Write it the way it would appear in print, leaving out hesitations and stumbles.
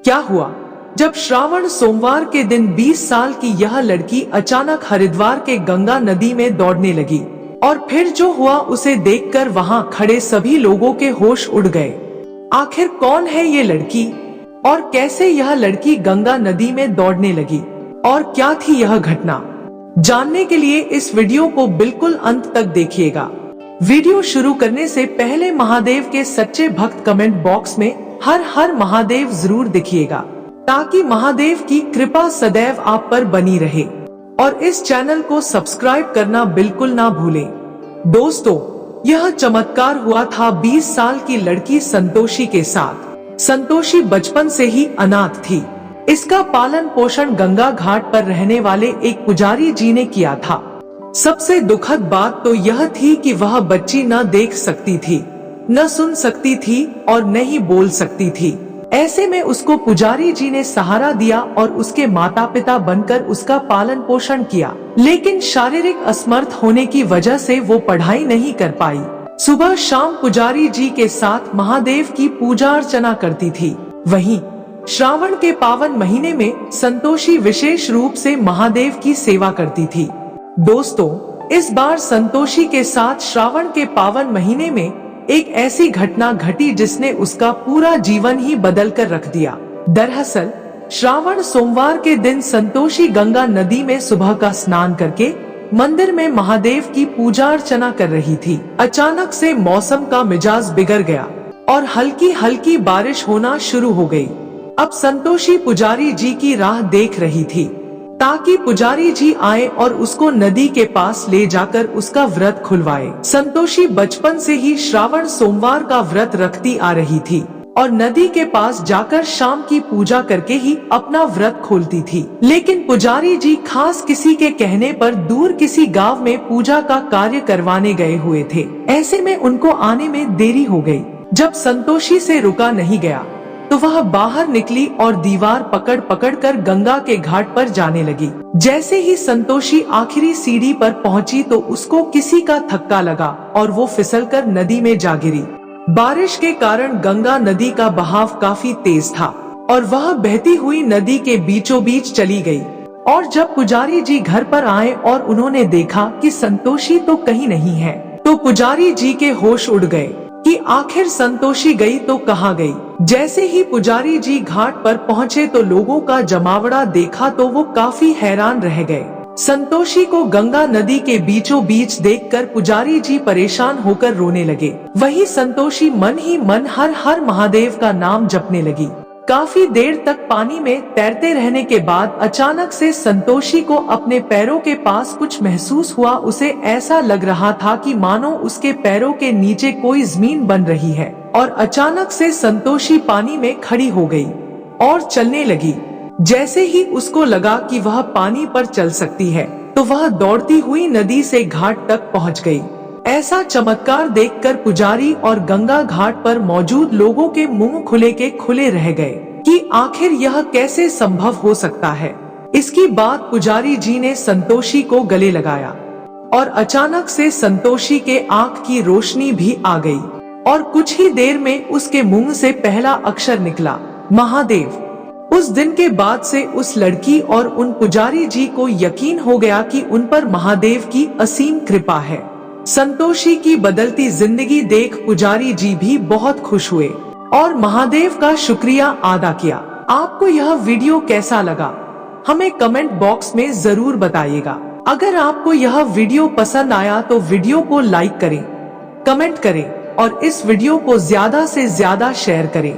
क्या हुआ? जब श्रावण सोमवार के दिन 20 साल की यह लड़की अचानक हरिद्वार के गंगा नदी में दौड़ने लगी और फिर जो हुआ उसे देखकर वहां खड़े सभी लोगों के होश उड़ गए। आखिर कौन है ये लड़की और कैसे यह लड़की गंगा नदी में दौड़ने लगी और क्या थी यह घटना? जानने के लिए इस वीडियो को बिल्कुल अंत तक देखिएगा। वीडियो शुरू करने से पहले महादेव के सच्चे भक्त कमेंट बॉक्स में हर हर महादेव जरूर लिखिएगा ताकि महादेव की कृपा सदैव आप पर बनी रहे और इस चैनल को सब्सक्राइब करना बिल्कुल ना भूलें। दोस्तों, यह चमत्कार हुआ था 20 साल की लड़की संतोषी के साथ। संतोषी बचपन से ही अनाथ थी। इसका पालन पोषण गंगा घाट पर रहने वाले एक पुजारी जी ने किया था। सबसे दुखद बात तो यह थी कि वह बच्ची न देख सकती थी, न सुन सकती थी और न ही बोल सकती थी। ऐसे में उसको पुजारी जी ने सहारा दिया और उसके माता पिता बनकर उसका पालन पोषण किया, लेकिन शारीरिक असमर्थ होने की वजह से वो पढ़ाई नहीं कर पाई। सुबह शाम पुजारी जी के साथ महादेव की पूजा अर्चना करती थी। वहीं श्रावण के पावन महीने में संतोषी विशेष रूप से महादेव की सेवा करती थी। दोस्तों, इस बार संतोषी के साथ श्रावण के पावन महीने में एक ऐसी घटना घटी जिसने उसका पूरा जीवन ही बदल कर रख दिया। दरअसल श्रावण सोमवार के दिन संतोषी गंगा नदी में सुबह का स्नान करके मंदिर में महादेव की पूजा अर्चना कर रही थी। अचानक से मौसम का मिजाज बिगड़ गया और हल्की हल्की बारिश होना शुरू हो गई। अब संतोषी पुजारी जी की राह देख रही थी ताकि पुजारी जी आए और उसको नदी के पास ले जाकर उसका व्रत खुलवाए। संतोषी बचपन से ही श्रावण सोमवार का व्रत रखती आ रही थी और नदी के पास जाकर शाम की पूजा करके ही अपना व्रत खोलती थी। लेकिन पुजारी जी खास किसी के कहने पर दूर किसी गांव में पूजा का कार्य करवाने गए हुए थे। ऐसे में उनको आने में देरी हो गई। जब संतोषी से रुका नहीं गया तो वह बाहर निकली और दीवार पकड़ पकड़ कर गंगा के घाट पर जाने लगी। जैसे ही संतोषी आखिरी सीढ़ी पर पहुंची तो उसको किसी का धक्का लगा और वो फिसलकर नदी में जा गिरी। बारिश के कारण गंगा नदी का बहाव काफी तेज था और वह बहती हुई नदी के बीचों बीच चली गई। और जब पुजारी जी घर पर आए और उन्होंने देखा कि संतोषी तो कहीं नहीं है, तो पुजारी जी के होश उड़ गए कि आखिर संतोषी गई तो कहाँ गई। जैसे ही पुजारी जी घाट पर पहुँचे तो लोगों का जमावड़ा देखा तो वो काफी हैरान रह गए। संतोषी को गंगा नदी के बीचों बीच देखकर पुजारी जी परेशान होकर रोने लगे। वहीं संतोषी मन ही मन हर हर महादेव का नाम जपने लगी। काफी देर तक पानी में तैरते रहने के बाद अचानक से संतोषी को अपने पैरों के पास कुछ महसूस हुआ। उसे ऐसा लग रहा था कि मानो उसके पैरों के नीचे कोई जमीन बन रही है और अचानक से संतोषी पानी में खड़ी हो गई और चलने लगी। जैसे ही उसको लगा कि वह पानी पर चल सकती है तो वह दौड़ती हुई नदी से घाट तक पहुंच गई। ऐसा चमत्कार देखकर पुजारी और गंगा घाट पर मौजूद लोगों के मुंह खुले के खुले रह गए कि आखिर यह कैसे संभव हो सकता है। इसकी बात पुजारी जी ने संतोषी को गले लगाया और अचानक से संतोषी के आंख की रोशनी भी आ गई और कुछ ही देर में उसके मुंह से पहला अक्षर निकला, महादेव। उस दिन के बाद से उस लड़की और उन पुजारी जी को यकीन हो गया कि उन पर महादेव की असीम कृपा है। संतोषी की बदलती जिंदगी देख पुजारी जी भी बहुत खुश हुए और महादेव का शुक्रिया अदा किया। आपको यह वीडियो कैसा लगा हमें कमेंट बॉक्स में जरूर बताइएगा। अगर आपको यह वीडियो पसंद आया तो वीडियो को लाइक करें, कमेंट करें और इस वीडियो को ज्यादा से ज्यादा शेयर करें।